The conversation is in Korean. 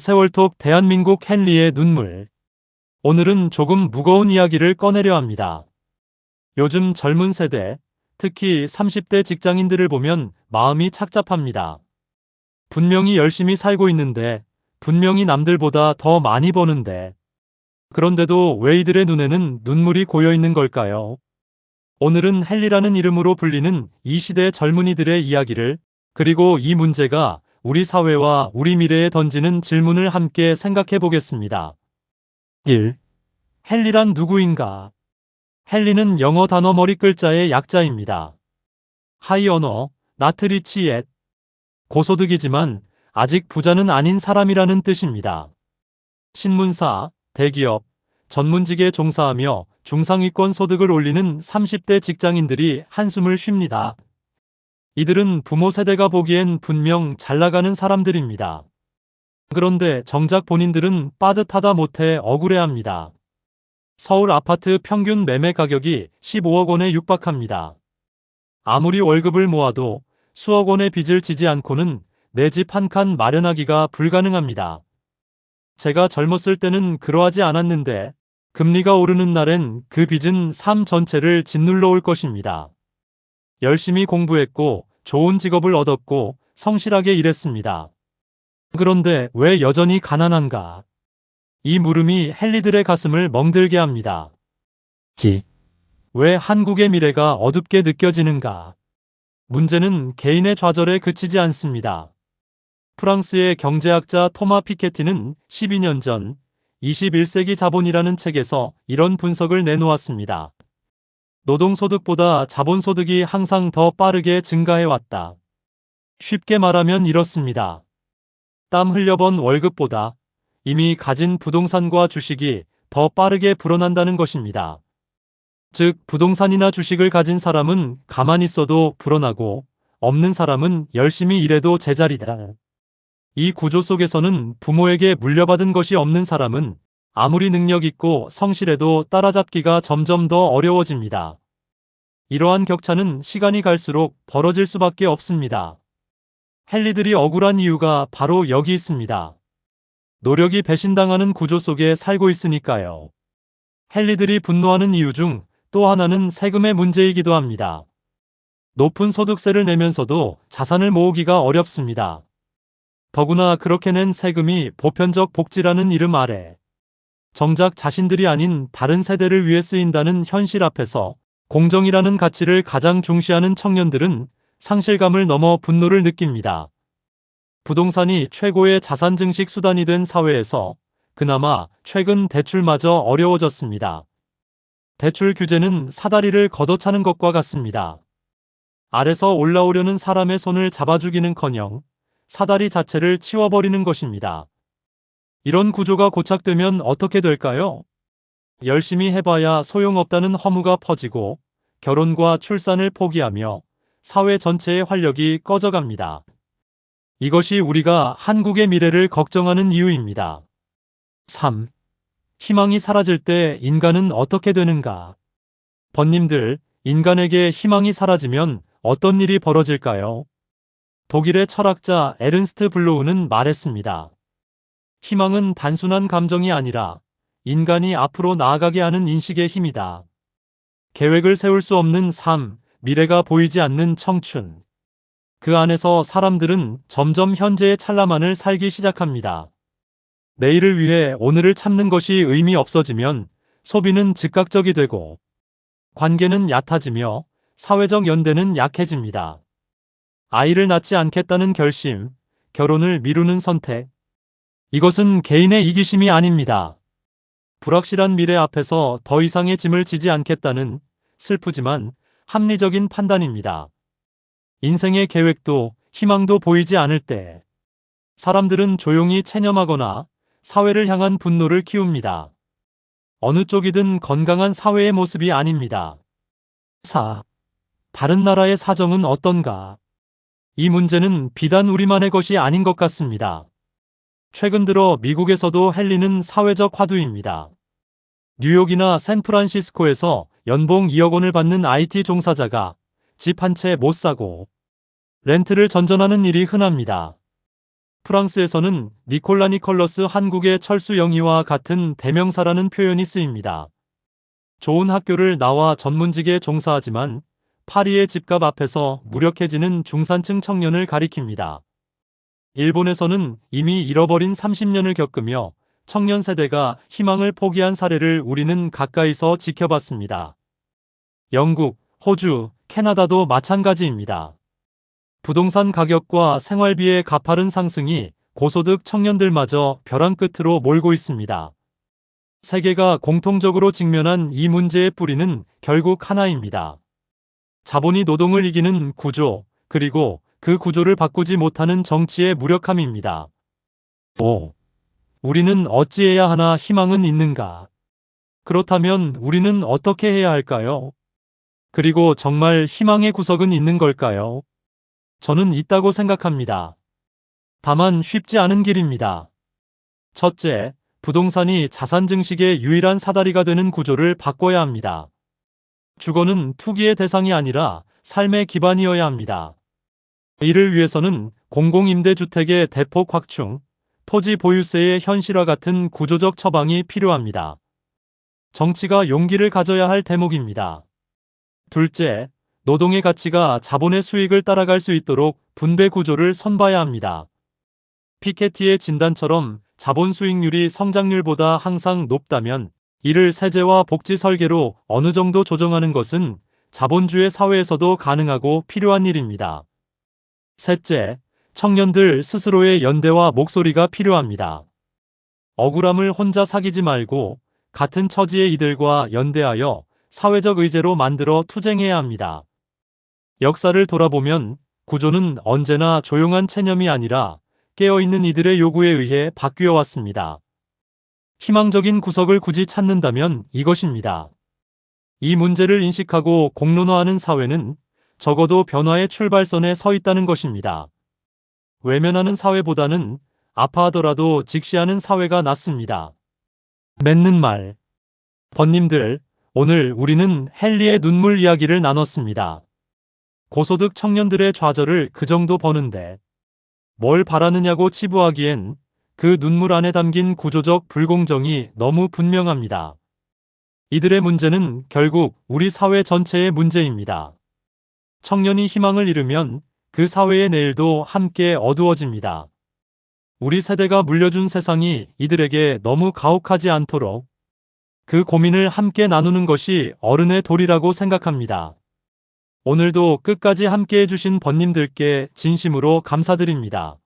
세월톡 대한민국 헨리의 눈물. 오늘은 조금 무거운 이야기를 꺼내려 합니다. 요즘 젊은 세대, 특히 30대 직장인들을 보면 마음이 착잡합니다. 분명히 열심히 살고 있는데, 분명히 남들보다 더 많이 버는데, 그런데도 왜 이들의 눈에는 눈물이 고여 있는 걸까요? 오늘은 헨리라는 이름으로 불리는 이 시대 젊은이들의 이야기를, 그리고 이 문제가 우리 사회와 우리 미래에 던지는 질문을 함께 생각해 보겠습니다. 1. 헨리란 누구인가? 헨리는 영어 단어 머리 글자의 약자입니다. 하이 언어, not rich yet. 고소득이지만 아직 부자는 아닌 사람이라는 뜻입니다. 신문사, 대기업, 전문직에 종사하며 중상위권 소득을 올리는 30대 직장인들이 한숨을 쉽니다. 이들은 부모 세대가 보기엔 분명 잘나가는 사람들입니다. 그런데 정작 본인들은 빠듯하다 못해 억울해합니다. 서울 아파트 평균 매매 가격이 15억 원에 육박합니다. 아무리 월급을 모아도 수억 원의 빚을 지지 않고는 내 집 한 칸 마련하기가 불가능합니다. 제가 젊었을 때는 그러하지 않았는데 금리가 오르는 날엔 그 빚은 삶 전체를 짓눌러 올 것입니다. 열심히 공부했고 좋은 직업을 얻었고 성실하게 일했습니다. 그런데 왜 여전히 가난한가? 이 물음이 헨리들의 가슴을 멍들게 합니다. 왜 한국의 미래가 어둡게 느껴지는가? 문제는 개인의 좌절에 그치지 않습니다. 프랑스의 경제학자 토마 피케티는 12년 전 21세기 자본이라는 책에서 이런 분석을 내놓았습니다. 노동소득보다 자본소득이 항상 더 빠르게 증가해왔다. 쉽게 말하면 이렇습니다. 땀 흘려번 월급보다 이미 가진 부동산과 주식이 더 빠르게 불어난다는 것입니다. 즉, 부동산이나 주식을 가진 사람은 가만히 있어도 불어나고 없는 사람은 열심히 일해도 제자리다. 이 구조 속에서는 부모에게 물려받은 것이 없는 사람은 아무리 능력 있고 성실해도 따라잡기가 점점 더 어려워집니다. 이러한 격차는 시간이 갈수록 벌어질 수밖에 없습니다. 헨리들이 억울한 이유가 바로 여기 있습니다. 노력이 배신당하는 구조 속에 살고 있으니까요. 헨리들이 분노하는 이유 중 또 하나는 세금의 문제이기도 합니다. 높은 소득세를 내면서도 자산을 모으기가 어렵습니다. 더구나 그렇게 낸 세금이 보편적 복지라는 이름 아래 정작 자신들이 아닌 다른 세대를 위해 쓰인다는 현실 앞에서 공정이라는 가치를 가장 중시하는 청년들은 상실감을 넘어 분노를 느낍니다. 부동산이 최고의 자산 증식 수단이 된 사회에서 그나마 최근 대출마저 어려워졌습니다. 대출 규제는 사다리를 걷어차는 것과 같습니다. 아래서 올라오려는 사람의 손을 잡아주기는커녕 사다리 자체를 치워버리는 것입니다. 이런 구조가 고착되면 어떻게 될까요? 열심히 해봐야 소용없다는 허무가 퍼지고 결혼과 출산을 포기하며 사회 전체의 활력이 꺼져갑니다. 이것이 우리가 한국의 미래를 걱정하는 이유입니다. 3. 희망이 사라질 때 인간은 어떻게 되는가? 번님들, 인간에게 희망이 사라지면 어떤 일이 벌어질까요? 독일의 철학자 에른스트 블로우는 말했습니다. 희망은 단순한 감정이 아니라 인간이 앞으로 나아가게 하는 인식의 힘이다. 계획을 세울 수 없는 삶, 미래가 보이지 않는 청춘. 그 안에서 사람들은 점점 현재의 찰나만을 살기 시작합니다. 내일을 위해 오늘을 참는 것이 의미 없어지면 소비는 즉각적이 되고 관계는 얕아지며 사회적 연대는 약해집니다. 아이를 낳지 않겠다는 결심, 결혼을 미루는 선택. 이것은 개인의 이기심이 아닙니다. 불확실한 미래 앞에서 더 이상의 짐을 지지 않겠다는 슬프지만 합리적인 판단입니다. 인생의 계획도 희망도 보이지 않을 때 사람들은 조용히 체념하거나 사회를 향한 분노를 키웁니다. 어느 쪽이든 건강한 사회의 모습이 아닙니다. 4. 다른 나라의 사정은 어떤가? 이 문제는 비단 우리만의 것이 아닌 것 같습니다. 최근 들어 미국에서도 헨리는 사회적 화두입니다. 뉴욕이나 샌프란시스코에서 연봉 2억 원을 받는 IT 종사자가 집 한 채 못 사고 렌트를 전전하는 일이 흔합니다. 프랑스에서는 니콜라 니콜러스 한국의 철수 영희와 같은 대명사라는 표현이 쓰입니다. 좋은 학교를 나와 전문직에 종사하지만 파리의 집값 앞에서 무력해지는 중산층 청년을 가리킵니다. 일본에서는 이미 잃어버린 30년을 겪으며 청년 세대가 희망을 포기한 사례를 우리는 가까이서 지켜봤습니다. 영국, 호주, 캐나다도 마찬가지입니다. 부동산 가격과 생활비의 가파른 상승이 고소득 청년들마저 벼랑 끝으로 몰고 있습니다. 세계가 공통적으로 직면한 이 문제의 뿌리는 결국 하나입니다. 자본이 노동을 이기는 구조, 그리고 그 구조를 바꾸지 못하는 정치의 무력함입니다. 5. 우리는 어찌해야 하나 희망은 있는가? 그렇다면 우리는 어떻게 해야 할까요? 그리고 정말 희망의 구석은 있는 걸까요? 저는 있다고 생각합니다. 다만 쉽지 않은 길입니다. 첫째, 부동산이 자산 증식의 유일한 사다리가 되는 구조를 바꿔야 합니다. 주거는 투기의 대상이 아니라 삶의 기반이어야 합니다. 이를 위해서는 공공임대주택의 대폭 확충, 토지 보유세의 현실화 같은 구조적 처방이 필요합니다. 정치가 용기를 가져야 할 대목입니다. 둘째, 노동의 가치가 자본의 수익을 따라갈 수 있도록 분배 구조를 선봐야 합니다. 피케티의 진단처럼 자본 수익률이 성장률보다 항상 높다면 이를 세제와 복지 설계로 어느 정도 조정하는 것은 자본주의 사회에서도 가능하고 필요한 일입니다. 셋째, 청년들 스스로의 연대와 목소리가 필요합니다. 억울함을 혼자 사귀지 말고 같은 처지의 이들과 연대하여 사회적 의제로 만들어 투쟁해야 합니다. 역사를 돌아보면 구조는 언제나 조용한 체념이 아니라 깨어있는 이들의 요구에 의해 바뀌어 왔습니다. 희망적인 구석을 굳이 찾는다면 이것입니다. 이 문제를 인식하고 공론화하는 사회는 적어도 변화의 출발선에 서 있다는 것입니다. 외면하는 사회보다는 아파하더라도 직시하는 사회가 낫습니다. 맺는 말. 번님들, 오늘 우리는 헨리의 눈물 이야기를 나눴습니다. 고소득 청년들의 좌절을 그 정도 버는데 뭘 바라느냐고 치부하기엔 그 눈물 안에 담긴 구조적 불공정이 너무 분명합니다. 이들의 문제는 결국 우리 사회 전체의 문제입니다. 청년이 희망을 잃으면 그 사회의 내일도 함께 어두워집니다. 우리 세대가 물려준 세상이 이들에게 너무 가혹하지 않도록 그 고민을 함께 나누는 것이 어른의 도리라고 생각합니다. 오늘도 끝까지 함께 해주신 번님들께 진심으로 감사드립니다.